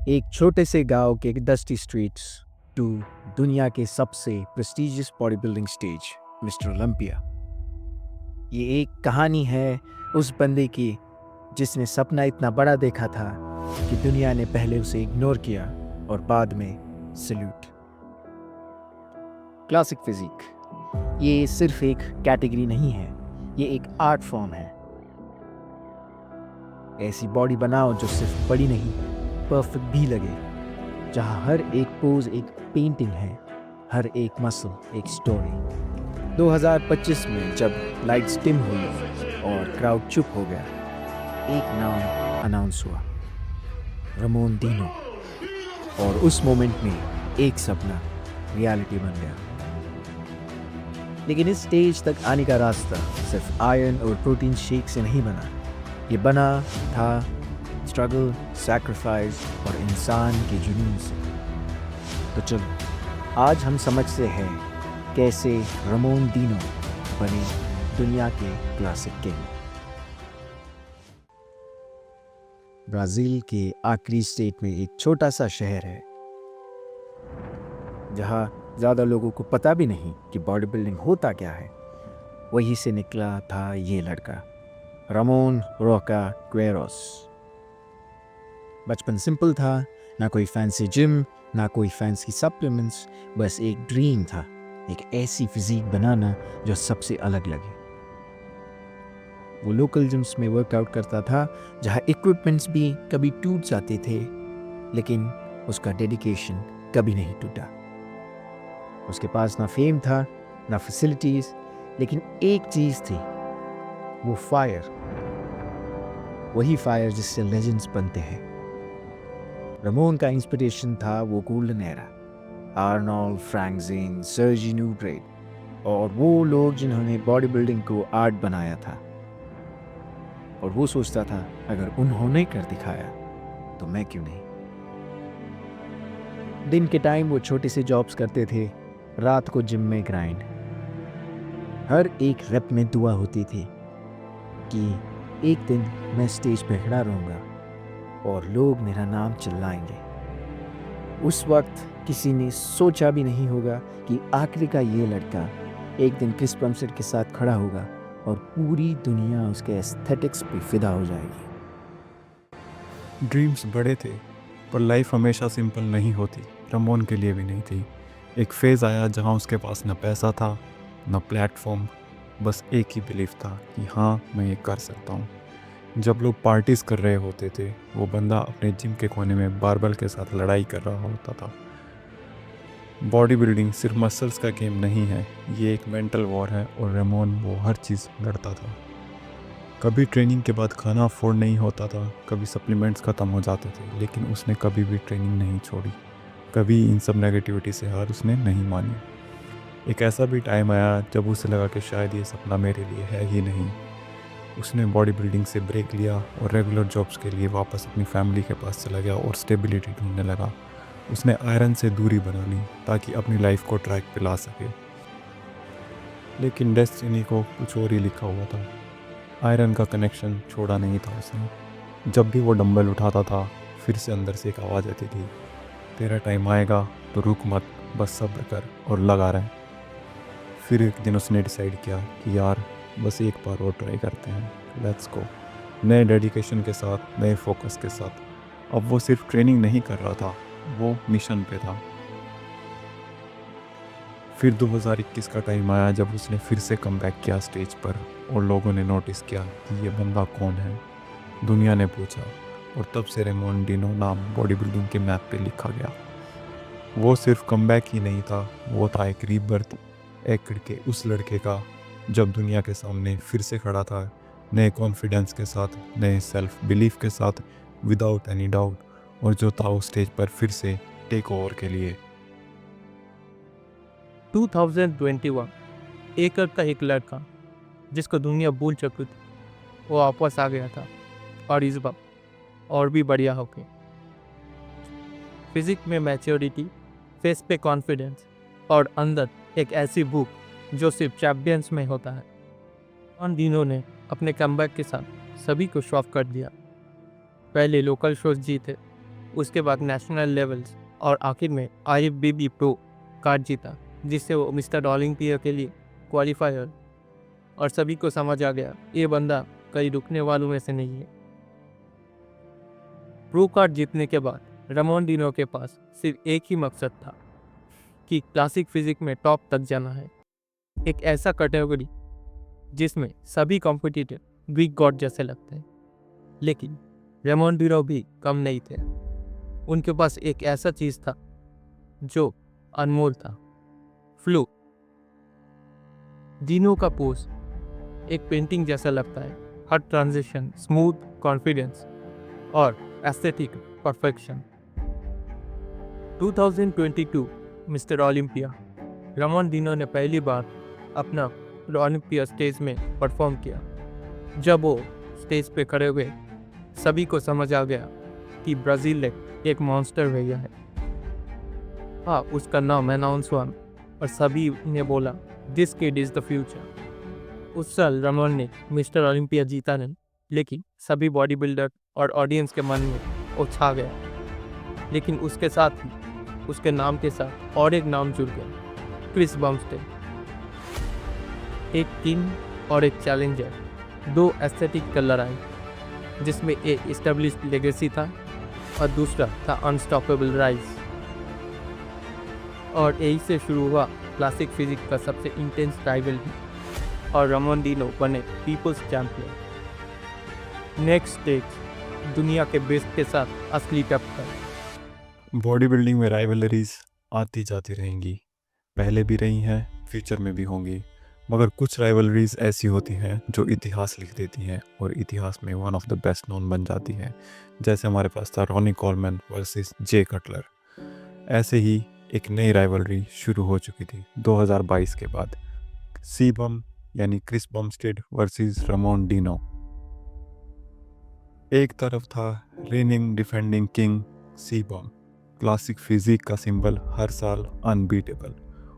एक छोटे से गांव के डस्टी स्ट्रीट्स टू दुनिया के सबसे prestigious body building stage mister Olympia. ये एक कहानी है उस बंदे की जिसने सपना इतना बड़ा देखा था कि दुनिया ने पहले उसे इग्नोर किया और बाद में सल्यूट। क्लासिक फिजिक ये सिर्फ एक कैटेगरी नहीं है, ये एक आर्ट फॉर्म है। ऐसी बॉडी बनाओ जो सिर्फ बड़ी नहीं, परफेक्ट भी लगे, जहाँ हर एक पोज एक पेंटिंग है, हर एक मसल एक स्टोरी। 2025 में जब लाइट्स डिम हुई और क्राउड चुप हो गया, एक नाम अनाउंस हुआ, रमोन डीनो। और उस मोमेंट में एक सपना रियलिटी बन गया। लेकिन इस स्टेज तक आने का रास्ता सिर्फ आयरन और प्रोटीन शेक से नहीं बना। ये बना था स्ट्रगल, सैक्रिफाइस और इंसान के जुनून से। तो चलो आज हम समझते हैं कैसे रमोन डीनो बने दुनिया के क्लासिक किंग। ब्राज़ील के आखिरी स्टेट में एक छोटा सा शहर है जहाँ ज़्यादा लोगों को पता भी नहीं कि बॉडी बिल्डिंग होता क्या है। वहीं से निकला था ये लड़का, रमोन रोका क्वेरोस। बचपन सिंपल था, ना कोई फैंसी जिम, ना कोई फैंसी सप्लीमेंट्स, बस एक ड्रीम था, एक ऐसी फिजिक बनाना जो सबसे अलग लगे। वो लोकल जिम्स में वर्कआउट करता था जहाँ इक्विपमेंट्स भी कभी टूट जाते थे, लेकिन उसका डेडिकेशन कभी नहीं टूटा। उसके पास ना फेम था ना फैसिलिटीज, लेकिन एक चीज थी, वो फायर। वही फायर जिससे लेजेंड्स बनते हैं। रमोन का इंस्पिरेशन था वो गोल्डन एरा, आर्नोल्ड फ्रैंकजिन, सर्जी न्यूब्रेड और वो लोग जिन्होंने बॉडी बिल्डिंग को आर्ट बनाया था। और वो सोचता था अगर उन्होंने कर दिखाया तो मैं क्यों नहीं। दिन के टाइम वो छोटे से जॉब्स करते थे, रात को जिम में ग्राइंड। हर एक रेप में दुआ होती थी कि एक दिन मैं स्टेज पे खड़ा रहूँगा और लोग मेरा नाम चिल्लाएंगे। उस वक्त किसी ने सोचा भी नहीं होगा कि आखिर का ये लड़का एक दिन क्रिस प्रमसेट के साथ खड़ा होगा और पूरी दुनिया उसके एस्थेटिक्स पे फिदा हो जाएगी। ड्रीम्स बड़े थे पर लाइफ हमेशा सिंपल नहीं होती। रमोन के लिए भी नहीं थी। एक फेज़ आया जहाँ उसके पास न पैसा था न प्लेटफॉर्म, बस एक ही बिलीफ था कि हाँ मैं ये कर सकता हूँ। जब लोग पार्टीज़ कर रहे होते थे, वो बंदा अपने जिम के कोने में बारबल के साथ लड़ाई कर रहा होता था। बॉडी बिल्डिंग सिर्फ मसल्स का गेम नहीं है, ये एक मेंटल वॉर है और रमोन वो हर चीज़ लड़ता था। कभी ट्रेनिंग के बाद खाना अफोर्ड नहीं होता था, कभी सप्लीमेंट्स ख़त्म हो जाते थे, लेकिन उसने कभी भी ट्रेनिंग नहीं छोड़ी। कभी इन सब नेगेटिविटी से हार उसने नहीं मानी। एक ऐसा भी टाइम आया जब उसे लगा कि शायद ये सपना मेरे लिए है ही नहीं। उसने बॉडी बिल्डिंग से ब्रेक लिया और रेगुलर जॉब्स के लिए वापस अपनी फैमिली के पास चला गया और स्टेबिलिटी ढूंढने लगा। उसने आयरन से दूरी बना ली ताकि अपनी लाइफ को ट्रैक पे ला सके। लेकिन डेस्टिनी को कुछ और ही लिखा हुआ था। आयरन का कनेक्शन छोड़ा नहीं था उसने। जब भी वो डंबल उठाता था, फिर से अंदर से एक आवाज़ आती थी, तेरा टाइम आएगा तो रुक मत, बस सब्र कर और लगा रहे। फिर एक दिन उसने डिसाइड किया कि यार बस एक बार और ट्राई करते हैं, लेट्स गो। नए डेडिकेशन के साथ, नए फोकस के साथ। अब वो सिर्फ ट्रेनिंग नहीं कर रहा था, वो मिशन पे था। फिर 2021 का टाइम आया जब उसने फिर से कम बैक किया स्टेज पर और लोगों ने नोटिस किया कि ये बंदा कौन है। दुनिया ने पूछा और तब से रमोन डीनो नाम बॉडी बिल्डिंग के मैप पे लिखा गया। वो सिर्फ कमबैक ही नहीं था, वो था एक रीबर्थ, एक के उस लड़के का जब दुनिया के सामने फिर से खड़ा था, नए कॉन्फिडेंस के साथ, नए सेल्फ बिलीफ के साथ, विदाउट एनी डाउट, और जो था उस स्टेज पर फिर से टेक ओवर के लिए। 2021 एक का एक लड़का जिसको दुनिया भूल चुकी थी, वो वापस आ गया था और इस बार और भी बढ़िया होके। फिजिक में मैच्योरिटी, फेस पे कॉन्फिडेंस और अंदर एक ऐसी भूख जो सिर्फ चैंपियंस में होता है। रमोन डीनो ने अपने कमबैक के साथ सभी को शॉक कर दिया। पहले लोकल शोज जीते, उसके बाद नेशनल लेवल्स और आखिर में IFBB प्रो कार्ड जीता, जिससे वो मिस्टर ओलंपिया के लिए क्वालिफायर। और सभी को समझ आ गया ये बंदा कहीं रुकने वालों में से नहीं है। प्रो कार्ड जीतने के बाद रामोन डिनो के पास सिर्फ एक ही मकसद था कि क्लासिक फिजिक्स में टॉप तक जाना है, एक ऐसा कैटेगरी जिसमें सभी कॉम्पिटिटर ग्रीक गॉड जैसे लगते हैं। लेकिन रामोन डिनो भी कम नहीं थे। उनके पास एक ऐसा चीज था जो अनमोल था, फ्लो। डिनो का पोज एक पेंटिंग जैसा लगता है, हर ट्रांजिशन स्मूथ, कॉन्फिडेंस और एस्थेटिक परफेक्शन। 2022 मिस्टर ओलंपिया रामोन डिनो ने पहली बार अपना ओलंपिया स्टेज में परफॉर्म किया। जब वो स्टेज पे खड़े हुए सभी को समझ आ गया कि ब्राज़ील एक मॉन्स्टर भैया है। हाँ, उसका नाम अनाउंस हुआ और सभी ने बोला this kid is the future. उस साल रामोन ने मिस्टर ओलंपिया जीता नहीं, लेकिन सभी बॉडी बिल्डर और ऑडियंस के मन में वो छा गया। लेकिन उसके साथ ही उसके नाम के साथ और एक नाम जुड़ गया, क्रिस बमस्टेड। एक किंग और एक चैलेंजर, दो एस्थेटिक कलर आए, जिसमें एक एस्टेब्लिश्ड लेगेसी था और दूसरा था अनस्टॉपेबल राइज। और यही से शुरू हुआ क्लासिक फिजिक्स का सबसे इंटेंस राइवलरी, और रामोन डिनो बने पीपल्स चैंपियन। नेक्स्ट स्टेज, दुनिया के बेस्ट के साथ असली टक्कर। बॉडी बिल्डिंग में राइवलरीज आती जाती रहेंगी, पहले भी रही हैं, फ्यूचर में भी होंगी। मगर कुछ राइवलरीज ऐसी होती हैं जो इतिहास लिख देती हैं और इतिहास में one of the best known बन जाती हैं। जैसे हमारे पास था रॉनी कोलमैन वर्सेस जे कटलर। ऐसे ही एक नई राइवलरी शुरू हो चुकी थी 2022 के बाद, सीबम यानी Chris Bumstead versus Ramon Dino. एक तरफ था reigning defending king Cbum, classic physique का सिंबल, हर साल अनबीटेबल,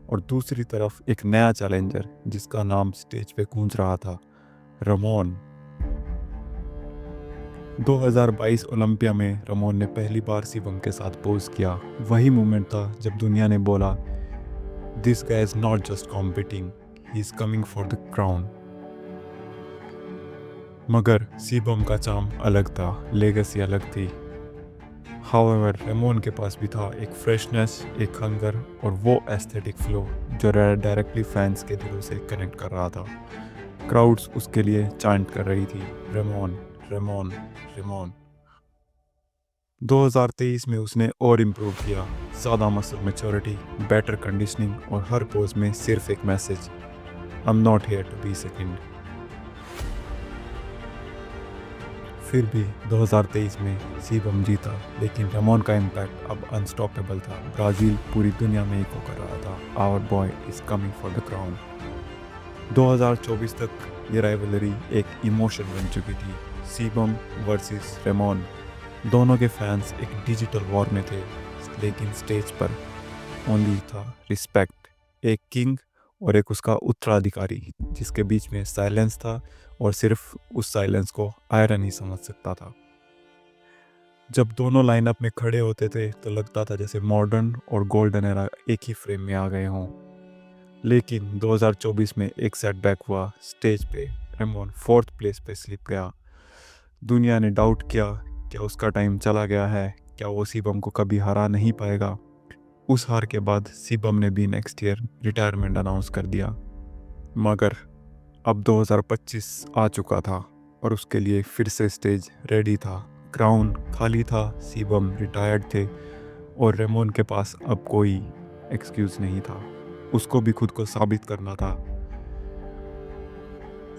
और दूसरी तरफ एक नया चैलेंजर जिसका नाम स्टेज पे गूंज रहा था, रामोन। 2022 ओलंपिया में रामोन ने पहली बार सीबम के साथ पोज किया। वही मोमेंट था जब दुनिया ने बोला this guy is not just competing, he is coming for the crown. मगर सीबम का चार्म अलग था, लेगेसी अलग थी। हाउएवर रामोन के पास भी था एक फ्रेशनेस, एक हंगर और वो एस्थेटिक फ्लो जो डायरेक्टली फैंस के दिलों से कनेक्ट कर रहा था। क्राउड्स उसके लिए चांट कर रही थी, रामोन रामोन रामोन। 2023 में उसने और इम्प्रूव किया, ज़्यादा मसल मैच्योरिटी, बेटर कंडीशनिंग और हर पोज में सिर्फ एक message, I am not here to be second. फिर भी 2023 में सीबम जीता, लेकिन रामोन का इम्पैक्ट अब अनस्टॉपेबल था। ब्राज़ील पूरी दुनिया में इको कर रहा था, our boy is coming for the crown. 2024 तक ये राइवलरी एक इमोशन बन चुकी थी, सीबम वर्सेस रामोन। दोनों के फैंस एक डिजिटल वॉर में थे, लेकिन स्टेज पर ओनली था रिस्पेक्ट, एक किंग और एक उसका उत्तराधिकारी जिसके बीच में साइलेंस था और सिर्फ उस साइलेंस को आयरन ही समझ सकता था। जब दोनों लाइनअप में खड़े होते थे तो लगता था जैसे मॉडर्न और गोल्डन एरा एक ही फ्रेम में आ गए हों। लेकिन 2024 में एक सेटबैक हुआ, स्टेज पे रामोन 4th प्लेस पे स्लिप गया। दुनिया ने डाउट किया क्या उसका टाइम चला गया है, क्या वो सीबम को कभी हरा नहीं पाएगा। उस हार के बाद सीबम ने भी नेक्स्ट ईयर रिटायरमेंट अनाउंस कर दिया। मगर अब 2025 आ चुका था और उसके लिए फिर से स्टेज रेडी था, क्राउन खाली था, सीबम रिटायर्ड थे और रामोन के पास अब कोई एक्सक्यूज नहीं था। उसको भी खुद को साबित करना था।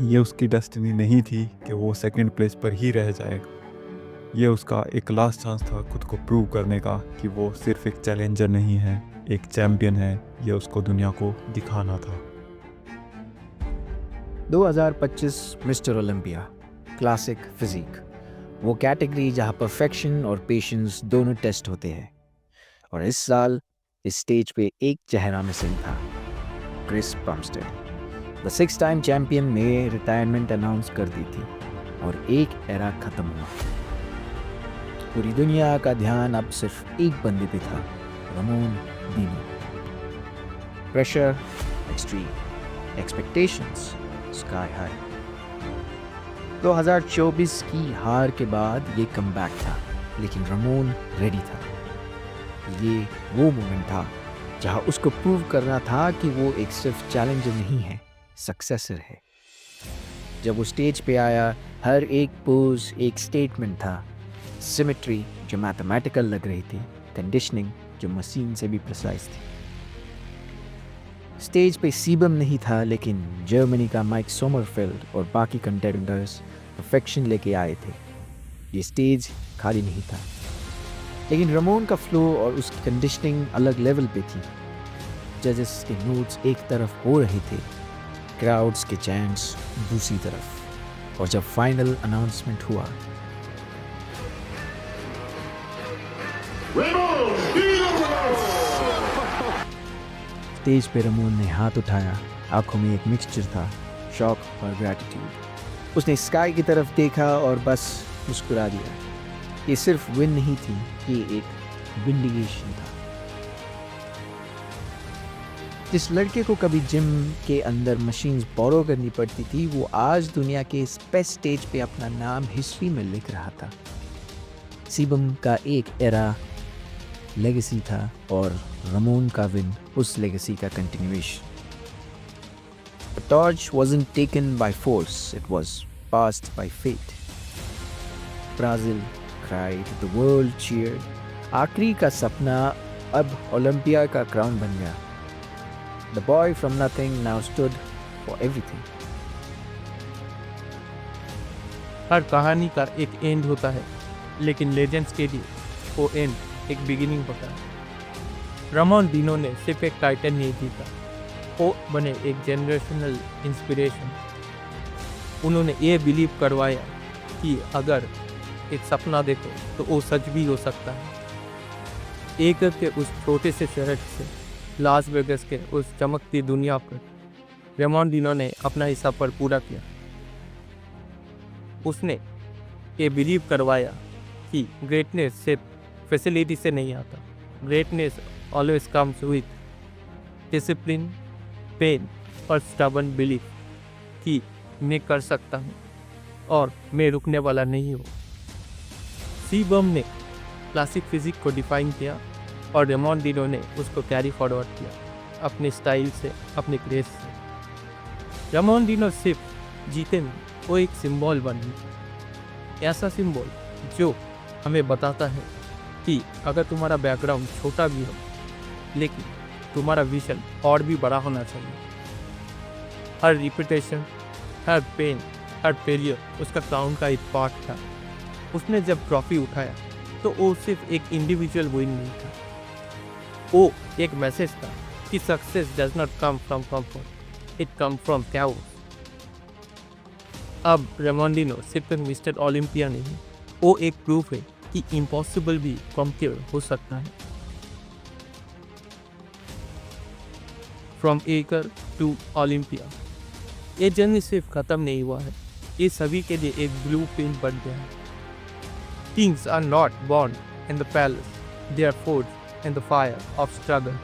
ये उसकी डेस्टिनी नहीं थी कि वो सेकंड प्लेस पर ही रह जाए। ये उसका एक लास्ट चांस था खुद को प्रूव करने का कि वो सिर्फ एक चैलेंजर नहीं है, एक चैंपियन है। ये उसको दुनिया को दिखाना था। 2025 मिस्टर ओलंपिया क्लासिक फिजिक, वो कैटेगरी जहां परफेक्शन और पेशेंस दोनों टेस्ट होते हैं। और इस साल इस स्टेज पे एक चेहरा मिसिंग था, Chris Bumstead. The 6 time champion ने रिटायरमेंट अनाउंस कर दी थी और एक एरा खत्म हुआ। पूरी दुनिया का ध्यान अब सिर्फ एक बंदे पे था, Ramon Dino. Pressure extreme, expectations sky high. 2024 की हार के बाद ये कमबैक था, लेकिन रमोन रेडी था। ये वो मोमेंट था जहां उसको प्रूव करना था कि वो एक सिर्फ चैलेंजर नहीं है, सक्सेसर है। जब वो स्टेज पे आया, हर एक पोज एक स्टेटमेंट था। सिमेट्री जो मैथमेटिकल लग रही थी, कंडीशनिंग जो मशीन से भी प्रिसाइज थी। स्टेज पे सीबम नहीं था, लेकिन जर्मनी का माइक सोमरफेल्ड और बाकी कंटेंडर्स परफेक्शन लेके आए थे। ये स्टेज खाली नहीं था, लेकिन रमोन का फ्लो और उसकी कंडीशनिंग अलग लेवल पे थी। जजेस के नोट्स एक तरफ हो रहे थे, क्राउड्स के चैंट्स दूसरी तरफ। और जब फाइनल अनाउंसमेंट हुआ, स्टेज पे रमोन ने हाथ उठाया, आंखों में एक मिक्सचर था, शॉक और ग्रैटिट्यूड। उसने स्काई की तरफ देखा और बस मुस्कुरा दिया। ये सिर्फ विन नहीं थी, ये एक विंडिगेशन था। जिस लड़के को कभी जिम के अंदर मशीन्स बोरो करनी पड़ती थी, वो आज दुनिया के इस बेस्ट स्टेज पे अपना नाम हिस्ट्री में लिख रहा था। सीबम का एक एरा लेगेसी था और रमोन का विन उस लेगेसी का continuation. The torch wasn't taken by force, it was passed by fate. Brazil cried, the world cheered. आखिरी का सपना अब ओलंपिया का क्राउन बन गया। The boy from nothing now stood for everything. हर कहानी का एक एंड होता है, लेकिन लेजेंड्स के लिए वो एंड एक बिगिनिंग होता है। रमोन दीनो ने सिर्फ एक टाइटल नहीं जीता, वो बने एक जनरेशनल इंस्पिरेशन। उन्होंने ये बिलीव करवाया कि अगर एक सपना देखो तो वो सच भी हो सकता है। एक के उस छोटे से शहर से लास वेगस के उस चमकती दुनिया पर रमोन दीनो ने अपना हिस्सा पर पूरा किया। उसने ये बिलीव करवाया कि ग्रेटनेस सिर्फ फैसिलिटी से नहीं आता। Greatness always comes with discipline, pain और स्टबर्न बिलीफ कि मैं कर सकता हूँ और मैं रुकने वाला नहीं हूँ। सीबम ने क्लासिक फिजिक्स को डिफाइन किया और रमोन दीनो ने उसको कैरी फॉरवर्ड किया अपने स्टाइल से, अपने ग्रेस से। रमोन दीनो सिर्फ जीते नहीं, वो एक सिंबल बन गई। ऐसा सिंबल जो हमें बताता है कि अगर तुम्हारा बैकग्राउंड छोटा भी हो, लेकिन तुम्हारा विजन और भी बड़ा होना चाहिए। हर रिपीटेशन, हर पेन, हर फेलियर उसका क्राउन का एक पार्ट था। उसने जब ट्रॉफी उठाया तो वो सिर्फ एक इंडिविजुअल विन नहीं था, वो एक मैसेज था कि success does not come from comfort, it come from chaos. अब रमोन दीनो सिर्फ एक मिस्टर ओलंपिया नहीं, वो एक प्रूफ है कि इम्पॉसिबल भी कॉम्प्यूर हो सकता है। फ्रॉम एकर टू ओलंपिया, ये जर्नी सिर्फ खत्म नहीं हुआ है, ये सभी के लिए एक ब्लू प्रिंट बन गया है। Kings are not born in the palace, they are forged in the fire of struggle.